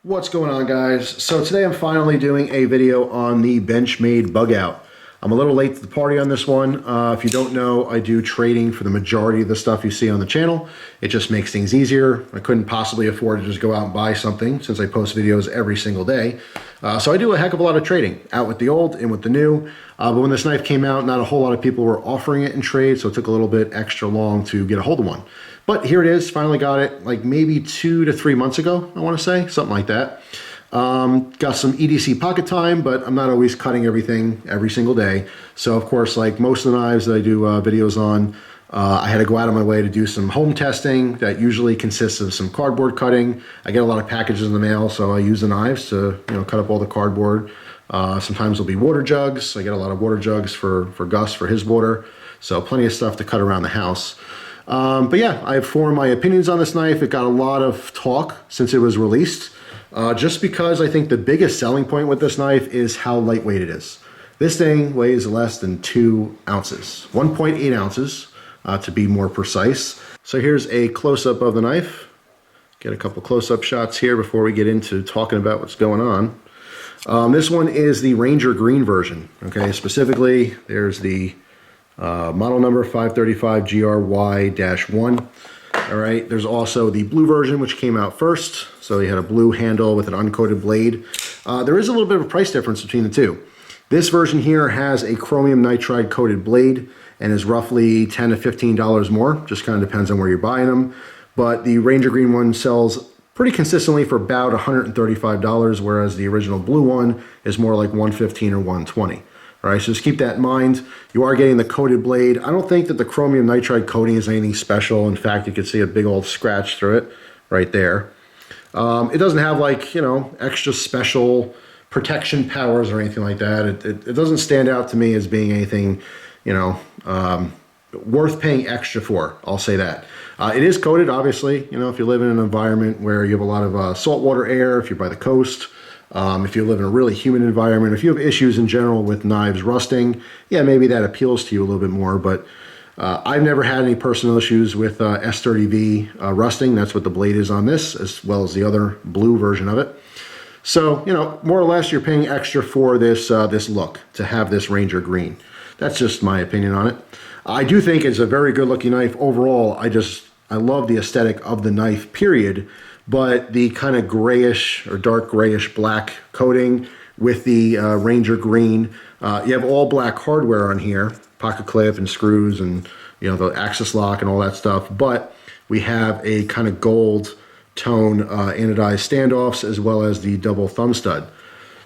What's going on, guys? So today I'm finally doing a video on the Benchmade Bugout. I'm a little late to the party on this one. If you don't know, I do trading for the majority of the stuff you see on the channel. It just makes things easier. I couldn't possibly afford to just go out and buy something since I post videos every single day. So I do a heck of a lot of trading, out with the old, in with the new. But when this knife came out, not a whole lot of people were offering it in trade, so it took a little bit extra long to get a hold of one. But here it is, finally got it like maybe 2 to 3 months ago, I want to say, something like that. Got some EDC pocket time, but I'm not always cutting everything every single day. So of course, like most of the knives that I do videos on, I had to go out of my way to do some home testing that usually consists of some cardboard cutting. I get a lot of packages in the mail, so I use the knives to cut up all the cardboard. Sometimes there'll be water jugs. I get a lot of water jugs for Gus for his water. So plenty of stuff to cut around the house. But yeah, I have formed my opinions on this knife. It got a lot of talk since it was released. Just because I think the biggest selling point with this knife is how lightweight it is. This thing weighs less than 2 ounces, 1.8 ounces to be more precise. So here's a close-up of the knife. Get a couple close-up shots here before we get into talking about what's going on. This one is the Ranger Green version. Okay, specifically, there's the model number 535GRY-1. All right, there's also the blue version, which came out first. So you had a blue handle with an uncoated blade. There is a little bit of a price difference between the two. This version here has a chromium nitride coated blade and is roughly $10 to $15 more. Just kind of depends on where you're buying them. But the Ranger Green one sells pretty consistently for about $135, whereas the original blue one is more like $115 or $120. All right, so just keep that in mind. You are getting the coated blade. I don't think that the chromium nitride coating is anything special. In fact, you can see a big old scratch through it right there. It doesn't have like, extra special protection powers or anything like that. It doesn't stand out to me as being anything, worth paying extra for. I'll say that. It is coated, obviously, if you live in an environment where you have a lot of saltwater air, if you're by the coast, if you live in a really humid environment, if you have issues in general with knives rusting, yeah, maybe that appeals to you a little bit more. But I've never had any personal issues with S30V rusting. That's what the blade is on this, as well as the other blue version of it. So, more or less, you're paying extra for this this look, to have this Ranger Green. That's just my opinion on it. I do think it's a very good looking knife overall. I love the aesthetic of the knife, period. But the kind of grayish or dark grayish black coating with the Ranger Green, you have all black hardware on here, pocket clip and screws and the axis lock and all that stuff. But we have a kind of gold tone anodized standoffs as well as the double thumb stud.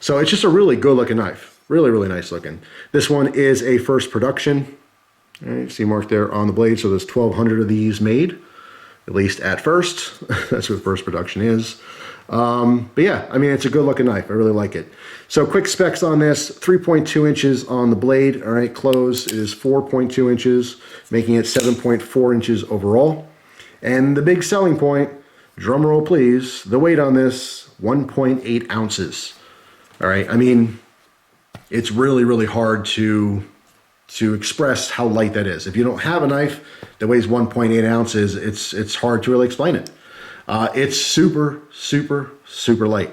So it's just a really good looking knife, really, really nice looking. This one is a first production. All right, see marked there on the blade. So there's 1,200 of these made. At least at first. That's what first production is. But yeah, I mean, it's a good looking knife. I really like it. So quick specs on this, 3.2 inches on the blade. All right, close is 4.2 inches, making it 7.4 inches overall. And the big selling point, drum roll please, the weight on this, 1.8 ounces. All right, I mean, it's really, really hard to express how light that is. If you don't have a knife that weighs 1.8 ounces, it's hard to really explain it. It's super, super, super light.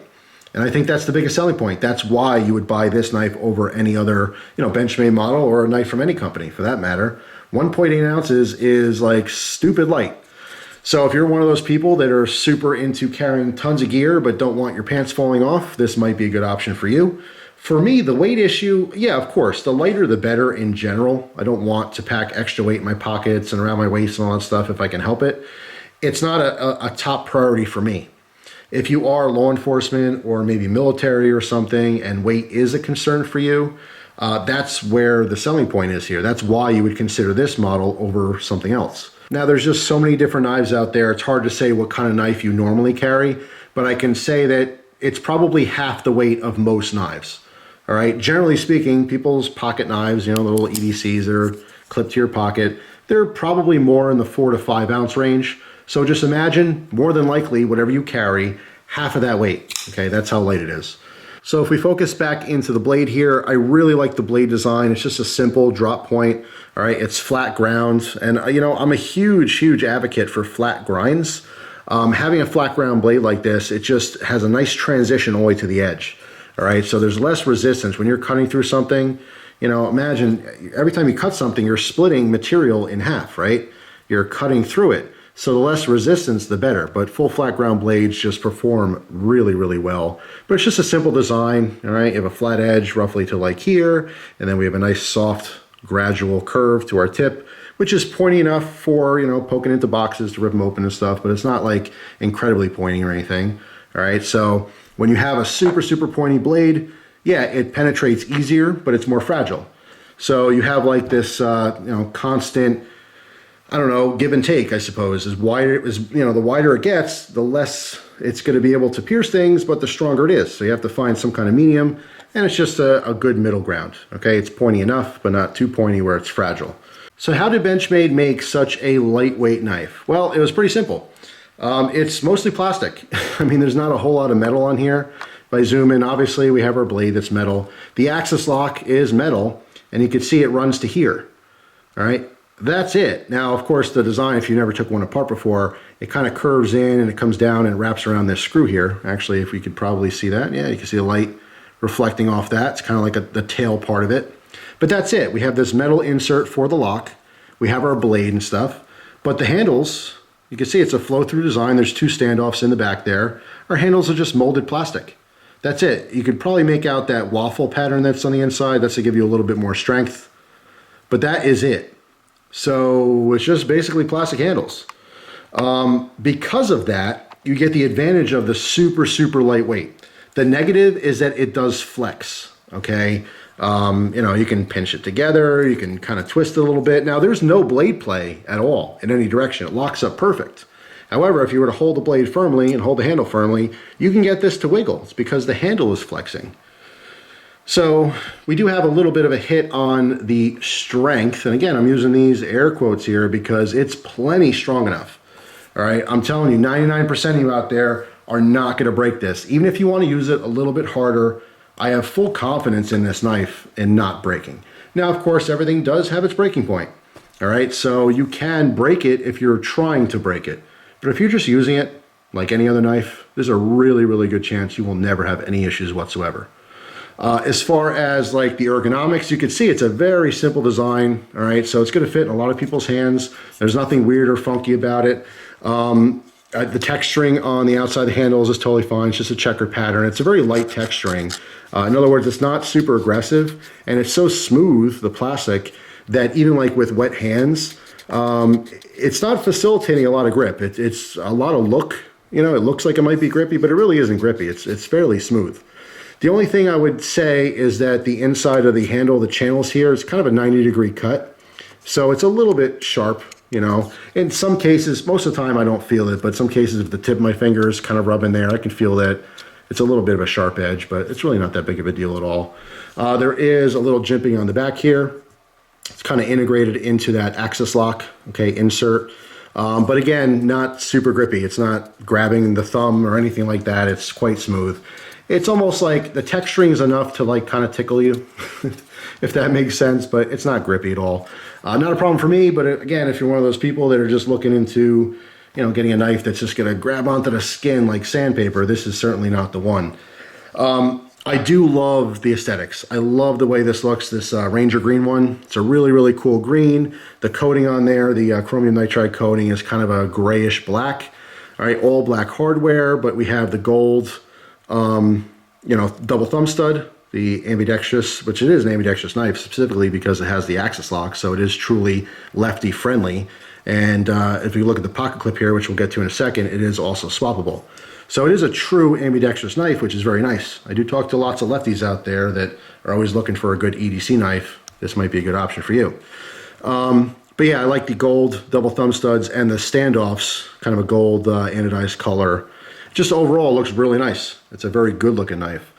And I think that's the biggest selling point. That's why you would buy this knife over any other, Benchmade model or a knife from any company for that matter. 1.8 ounces is like stupid light. So if you're one of those people that are super into carrying tons of gear but don't want your pants falling off, this might be a good option for you. For me, the weight issue, yeah, of course, the lighter the better in general. I don't want to pack extra weight in my pockets and around my waist and all that stuff if I can help it. It's not a top priority for me. If you are law enforcement or maybe military or something and weight is a concern for you, that's where the selling point is here. That's why you would consider this model over something else. Now, there's just so many different knives out there. It's hard to say what kind of knife you normally carry, but I can say that it's probably half the weight of most knives. All right, generally speaking, people's pocket knives, the little EDCs that are clipped to your pocket, they're probably more in the 4 to 5 ounce range. So just imagine, more than likely, whatever you carry, half of that weight. Okay, that's how light it is. So if we focus back into the blade here, I really like the blade design. It's just a simple drop point. All right, it's flat ground. And I'm a huge, huge advocate for flat grinds. Having a flat ground blade like this, it just has a nice transition all the way to the edge. All right, so there's less resistance when you're cutting through something. You know, imagine every time you cut something, you're splitting material in half, right? You're cutting through it. So the less resistance, the better. But full flat ground blades just perform really, really well. But it's just a simple design, all right? You have a flat edge roughly to like here, and then we have a nice soft gradual curve to our tip, which is pointy enough for, you know, poking into boxes to rip them open and stuff, but it's not like incredibly pointy or anything, all right? So when you have a super, super pointy blade, yeah, it penetrates easier, but it's more fragile. So you have like this, you know, constant, I don't know, give and take, I suppose. As wider, you know, the wider it gets, the less it's going to be able to pierce things, but the stronger it is. So you have to find some kind of medium, and it's just a good middle ground. Okay, it's pointy enough, but not too pointy where it's fragile. So how did Benchmade make such a lightweight knife? Well, it was pretty simple. It's mostly plastic. I mean, there's not a whole lot of metal on here. If I zoom in, obviously we have our blade that's metal. The axis lock is metal, and you can see it runs to here. All right. That's it. Now, of course, the design, if you never took one apart before, it kind of curves in and it comes down and wraps around this screw here. Actually, if we could probably see that. Yeah, you can see the light reflecting off that. It's kind of like the tail part of it. But that's it. We have this metal insert for the lock. We have our blade and stuff. But the handles, you can see it's a flow-through design. There's two standoffs in the back there. Our handles are just molded plastic. That's it. You could probably make out that waffle pattern that's on the inside. That's to give you a little bit more strength. But that is it. So it's just basically plastic handles. Because of that, you get the advantage of the super, super lightweight. The negative is that it does flex, okay? You know, you can pinch it together, you can kind of twist it a little bit. Now, there's no blade play at all in any direction. It locks up perfect. However, if you were to hold the blade firmly and hold the handle firmly, you can get this to wiggle. It's because the handle is flexing. So we do have a little bit of a hit on the strength. And again, I'm using these air quotes here because it's plenty strong enough. All right, I'm telling you, 99% of you out there are not going to break this. Even if you want to use it a little bit harder, I have full confidence in this knife and not breaking. Now, of course, everything does have its breaking point. All right, so you can break it if you're trying to break it. But if you're just using it like any other knife, there's a really, really good chance you will never have any issues whatsoever. As far as like the ergonomics, you can see it's a very simple design. All right, so it's going to fit in a lot of people's hands. There's nothing weird or funky about it. The texturing on the outside of the handles is totally fine. It's just a checker pattern. It's a very light texturing. In other words, it's not super aggressive, and it's so smooth, the plastic, that even like with wet hands, it's not facilitating a lot of grip. It's a lot of look. You know, it looks like it might be grippy, but it really isn't grippy. It's fairly smooth. The only thing I would say is that the inside of the handle, the channels here, is kind of a 90-degree cut. So it's a little bit sharp, you know. In some cases, most of the time I don't feel it, but some cases if the tip of my finger is kind of rubbing there, I can feel that it's a little bit of a sharp edge, but it's really not that big of a deal at all. There is a little jimping on the back here. It's kind of integrated into that axis lock, okay, insert. But again, not super grippy. It's not grabbing the thumb or anything like that. It's quite smooth. It's almost like the texturing is enough to like kind of tickle you, if that makes sense, but it's not grippy at all. Not a problem for me, but again, if you're one of those people that are just looking into, you know, getting a knife that's just going to grab onto the skin like sandpaper, this is certainly not the one. I do love the aesthetics. I love the way this looks, this Ranger green one. It's a really, really cool green. The coating on there, the chromium nitride coating is kind of a grayish black. All right, all black hardware, but we have the gold, you know, double thumb stud, the ambidextrous, which it is an ambidextrous knife specifically because it has the axis lock, so it is truly lefty friendly. And if you look at the pocket clip here, which we'll get to in a second, it is also swappable. So it is a true ambidextrous knife, which is very nice. I do talk to lots of lefties out there that are always looking for a good EDC knife. This might be a good option for you. But yeah, I like the gold double thumb studs and the standoffs, kind of a gold anodized color. Just overall looks really nice. It's a very good looking knife.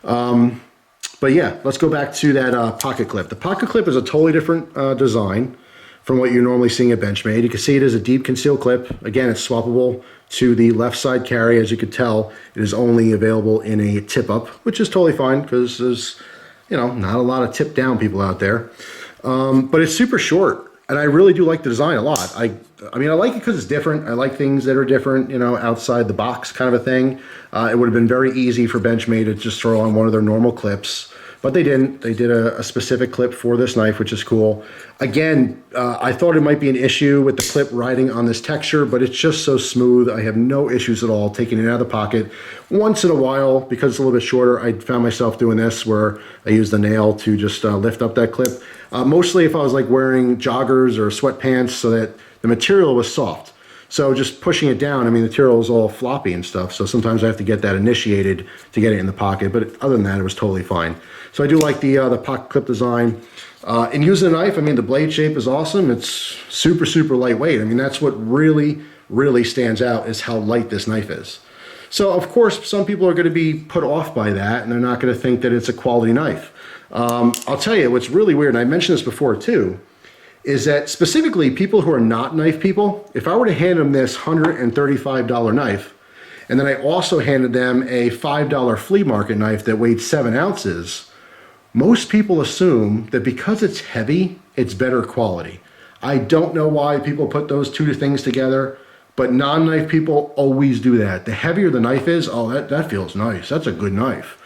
But yeah, let's go back to that pocket clip. The pocket clip is a totally different design from what you're normally seeing at Benchmade. You can see it is a deep conceal clip. Again, it's swappable to the left side carry. As you could tell, it is only available in a tip up, which is totally fine because there's, you know, not a lot of tip down people out there. But it's super short. And I really do like the design a lot. I mean, I like it because it's different. I like things that are different, you know, outside the box kind of a thing. It would have been very easy for Benchmade to just throw on one of their normal clips, but they didn't. They did a specific clip for this knife, which is cool. Again, I thought it might be an issue with the clip riding on this texture, but it's just so smooth. I have no issues at all taking it out of the pocket. Once in a while, because it's a little bit shorter, I found myself doing this where I use the nail to just lift up that clip. Mostly if I was like wearing joggers or sweatpants so that the material was soft. So just pushing it down, I mean, the material is all floppy and stuff. So sometimes I have to get that initiated to get it in the pocket. But other than that, it was totally fine. So I do like the pocket clip design. And using a knife, I mean, the blade shape is awesome. It's super, super lightweight. I mean, that's what really, really stands out is how light this knife is. So of course, some people are going to be put off by that and they're not going to think that it's a quality knife. I'll tell you what's really weird, and I mentioned this before too, is that specifically people who are not knife people, if I were to hand them this $135 knife, and then I also handed them a $5 flea market knife that weighed 7 ounces, most people assume that because it's heavy, it's better quality. I don't know why people put those two things together, but non-knife people always do that. The heavier the knife is, oh, that feels nice. That's a good knife.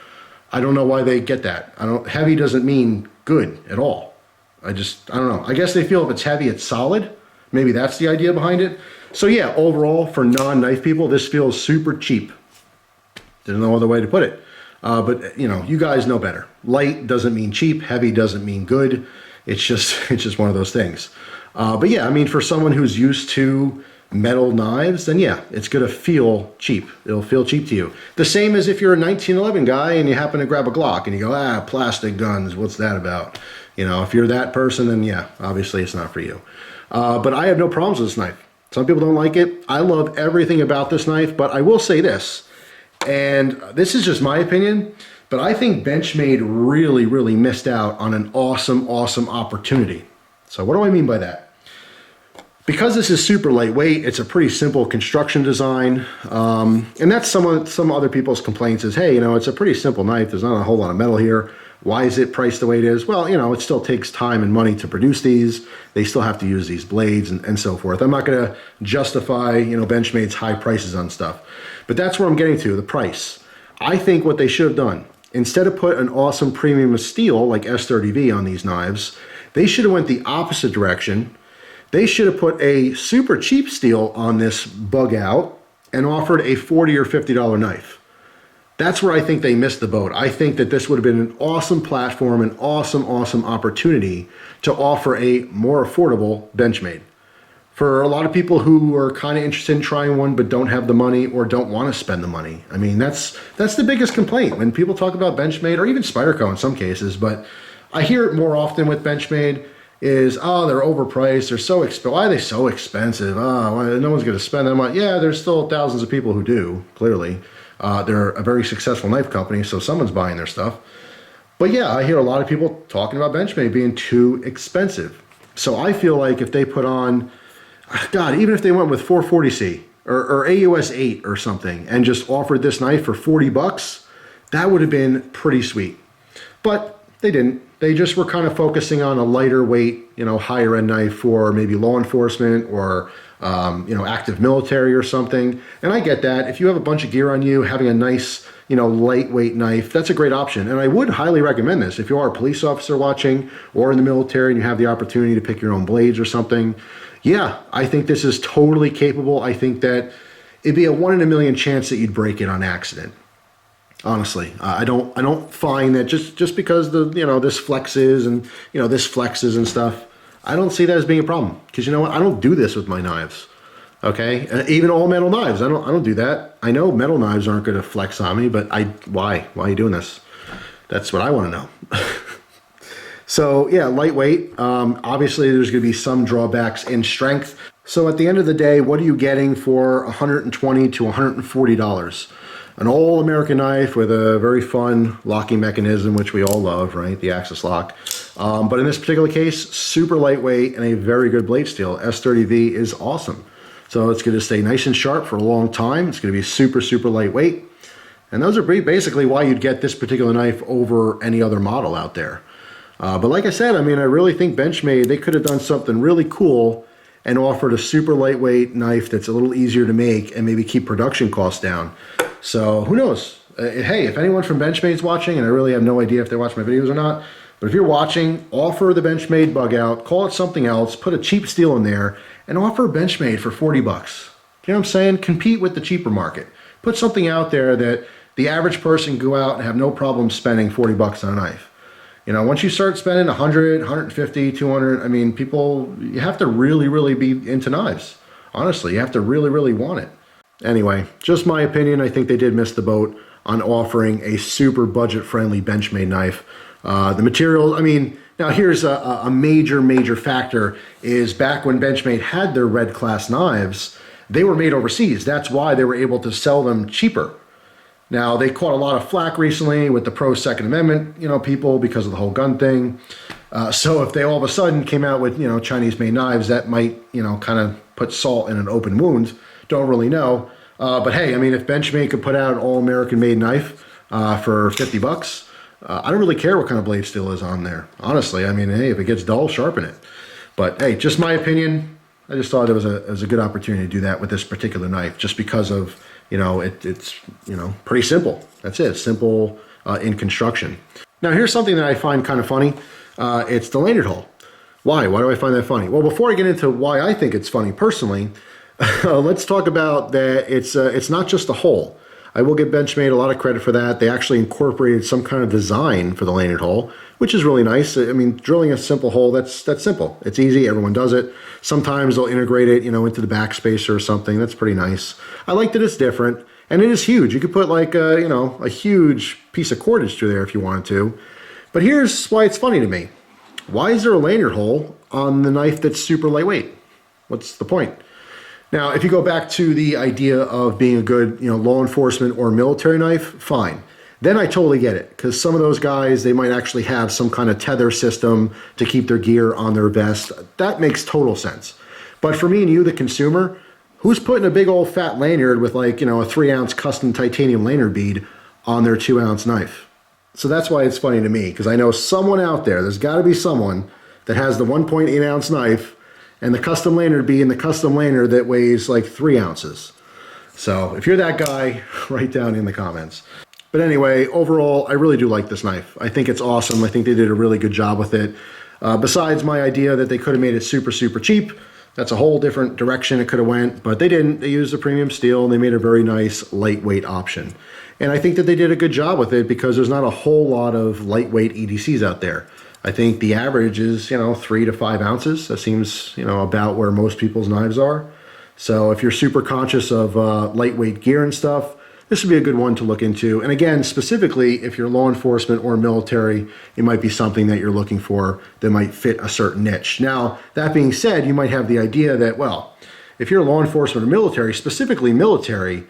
I don't know why they get that. Heavy doesn't mean good at all. I don't know. I guess they feel if it's heavy, it's solid. Maybe that's the idea behind it. So yeah, overall, for non-knife people, this feels super cheap. There's no other way to put it. But you know, you guys know better. Light doesn't mean cheap. Heavy doesn't mean good. It's just one of those things. But yeah, I mean, for someone who's used to metal knives, then yeah, it's gonna feel cheap. It'll feel cheap to you. The same as if you're a 1911 guy and you happen to grab a Glock and you go, plastic guns, what's that about? You know, if you're that person, then yeah, obviously it's not for you. But I have no problems with this knife. Some people don't like it. I love everything about this knife, but I will say this, and this is just my opinion, but I think Benchmade really, really missed out on an awesome, awesome opportunity. So what do I mean by that? Because this is super lightweight, it's a pretty simple construction design, and that's some other people's complaints is, hey, you know, it's a pretty simple knife, there's not a whole lot of metal here, why is it priced the way it is? Well, you know, it still takes time and money to produce these, they still have to use these blades and so forth. I'm not going to justify, you know, Benchmade's high prices on stuff, but that's where I'm getting to, the price. I think what they should have done, instead of put an awesome premium of steel like S30V on these knives, they should have went the opposite direction. They should have put a super cheap steel on this Bugout and offered a $40 or $50 knife. That's where I think they missed the boat. I think that this would have been an awesome platform, an awesome, awesome opportunity to offer a more affordable Benchmade. For a lot of people who are kind of interested in trying one but don't have the money or don't want to spend the money. I mean, that's the biggest complaint when people talk about Benchmade, or even Spyderco in some cases, but I hear it more often with Benchmade is, oh, they're overpriced, they're so expensive. Why are they so expensive? Oh, no one's going to spend that much. Yeah, there's still thousands of people who do, clearly. They're a very successful knife company, so someone's buying their stuff. But yeah, I hear a lot of people talking about Benchmade being too expensive. So I feel like if they put on, God, even if they went with 440C or AUS 8 or something and just offered this knife for 40 bucks, that would have been pretty sweet. But they didn't. They just were kind of focusing on a lighter weight, you know, higher end knife for maybe law enforcement or, you know, active military or something. And I get that. If you have a bunch of gear on you, having a nice, you know, lightweight knife, that's a great option. And I would highly recommend this. If you are a police officer watching or in the military and you have the opportunity to pick your own blades or something, yeah, I think this is totally capable. I think that it'd be a 1 in a million chance that you'd break it on accident. Honestly, I don't find that just because this flexes and stuff, I don't see that as being a problem. Because you know what, I don't do this with my knives. Okay, even all metal knives, I don't do that. I know metal knives aren't going to flex on me, but why are you doing this? That's what I want to know. So yeah, lightweight. Obviously, there's going to be some drawbacks in strength. So at the end of the day, what are you getting for $120 to $140? An all-American knife with a very fun locking mechanism, which we all love, right? The axis lock. But in this particular case, super lightweight and a very good blade steel. S30V is awesome. So it's going to stay nice and sharp for a long time. It's going to be super, super lightweight. And those are basically why you'd get this particular knife over any other model out there. But like I said, I mean, I really think Benchmade, they could have done something really cool and offered a super lightweight knife that's a little easier to make and maybe keep production costs down. So who knows? Hey, if anyone from Benchmade's watching, and I really have no idea if they watch my videos or not, but if you're watching, offer the Benchmade Bugout, call it something else, put a cheap steel in there, and offer Benchmade for 40 bucks. You know what I'm saying? Compete with the cheaper market. Put something out there that the average person can go out and have no problem spending 40 bucks on a knife. You know, once you start spending 100, 150, 200, I mean, people, you have to really, really be into knives. Honestly, you have to really, really want it. Anyway, just my opinion, I think they did miss the boat on offering a super budget-friendly Benchmade knife. The material, I mean, now here's a major, major factor is back when Benchmade had their red class knives, they were made overseas. That's why they were able to sell them cheaper. Now, they caught a lot of flack recently with the pro-Second Amendment, you know, people because of the whole gun thing. So if they all of a sudden came out with, you know, Chinese-made knives, that might, you know, kind of put salt in an open wound. Don't really know. But hey, I mean, if Benchmade could put out an all-American-made knife for 50 bucks, I don't really care what kind of blade steel is on there. Honestly, I mean, hey, if it gets dull, sharpen it. But hey, just my opinion. I just thought it was a good opportunity to do that with this particular knife, just because of, you know, it's, you know, pretty simple. That's it, simple in construction. Now, here's something that I find kind of funny. It's the lanyard hole. Why? Why do I find that funny? Well, before I get into why I think it's funny personally, let's talk about that it's not just a hole. I will give Benchmade a lot of credit for that. They actually incorporated some kind of design for the lanyard hole, which is really nice. I mean, drilling a simple hole, that's simple. It's easy, everyone does it. Sometimes they'll integrate it, you know, into the backspacer or something. That's pretty nice. I like that it's different, and it is huge. You could put like a, you know, a huge piece of cordage through there if you wanted to. But here's why it's funny to me. Why is there a lanyard hole on the knife that's super lightweight? What's the point? Now, if you go back to the idea of being a good, you know, law enforcement or military knife, fine. Then I totally get it, because some of those guys, they might actually have some kind of tether system to keep their gear on their vest. That makes total sense. But for me and you, the consumer, who's putting a big old fat lanyard with like, you know, a 3-ounce custom titanium lanyard bead on their 2-ounce knife? So that's why it's funny to me, because I know someone out there, there's got to be someone that has the 1.8-ounce knife and the custom lanyard bead and the custom lanyard that weighs like 3 ounces. So if you're that guy, write down in the comments. But anyway, overall, I really do like this knife. I think it's awesome. I think they did a really good job with it. Besides my idea that they could have made it super, super cheap, that's a whole different direction it could have went, but they didn't. They used a premium steel and they made a very nice lightweight option. And I think that they did a good job with it because there's not a whole lot of lightweight EDCs out there. I think the average is, you know, 3 to 5 ounces. That seems, you know, about where most people's knives are. So if you're super conscious of lightweight gear and stuff, this would be a good one to look into. And again, specifically, if you're law enforcement or military, it might be something that you're looking for that might fit a certain niche. Now, that being said, you might have the idea that, well, if you're law enforcement or military, specifically military,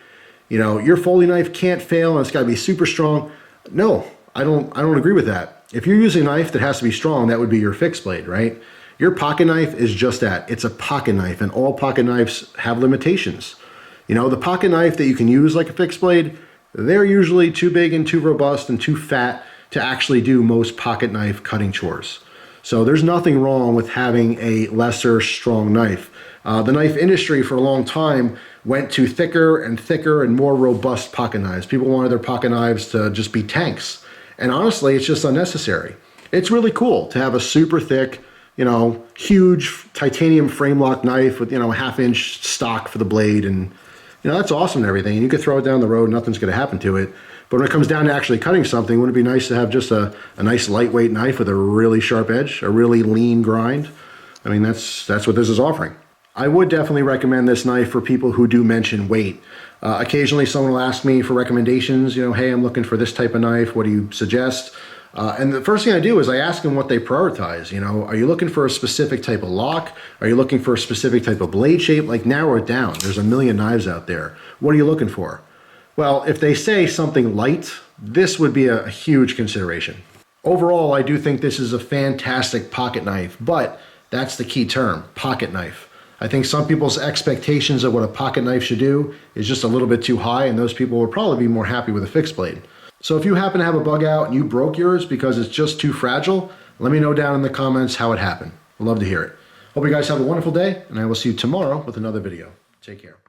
you know, your Foley knife can't fail and it's got to be super strong. No, I don't agree with that. If you're using a knife that has to be strong, that would be your fixed blade, right? Your pocket knife is just that. It's a pocket knife, and all pocket knives have limitations. You know, the pocket knife that you can use like a fixed blade, they're usually too big and too robust and too fat to actually do most pocket knife cutting chores. So there's nothing wrong with having a lesser strong knife. The knife industry for a long time went to thicker and thicker and more robust pocket knives. People wanted their pocket knives to just be tanks. And honestly, it's just unnecessary. It's really cool to have a super thick, you know, huge titanium frame lock knife with, you know, a 1/2-inch stock for the blade. And, you know, that's awesome and everything. And you could throw it down the road, nothing's going to happen to it. But when it comes down to actually cutting something, wouldn't it be nice to have just a nice lightweight knife with a really sharp edge, a really lean grind? I mean, that's what this is offering. I would definitely recommend this knife for people who do mention weight. Occasionally someone will ask me for recommendations, you know, hey, I'm looking for this type of knife, what do you suggest? And the first thing I do is I ask them what they prioritize. You know, are you looking for a specific type of lock? Are you looking for a specific type of blade shape? Like, narrow it down. There's a million knives out there. What are you looking for? Well, if they say something light, this would be a huge consideration. Overall, I do think this is a fantastic pocket knife, but that's the key term, pocket knife. I think some people's expectations of what a pocket knife should do is just a little bit too high, and those people would probably be more happy with a fixed blade. So if you happen to have a bug out and you broke yours because it's just too fragile, Let me know down in the comments how it happened. I'd love to hear it. Hope you guys have a wonderful day, and I will see you tomorrow with another video. Take care.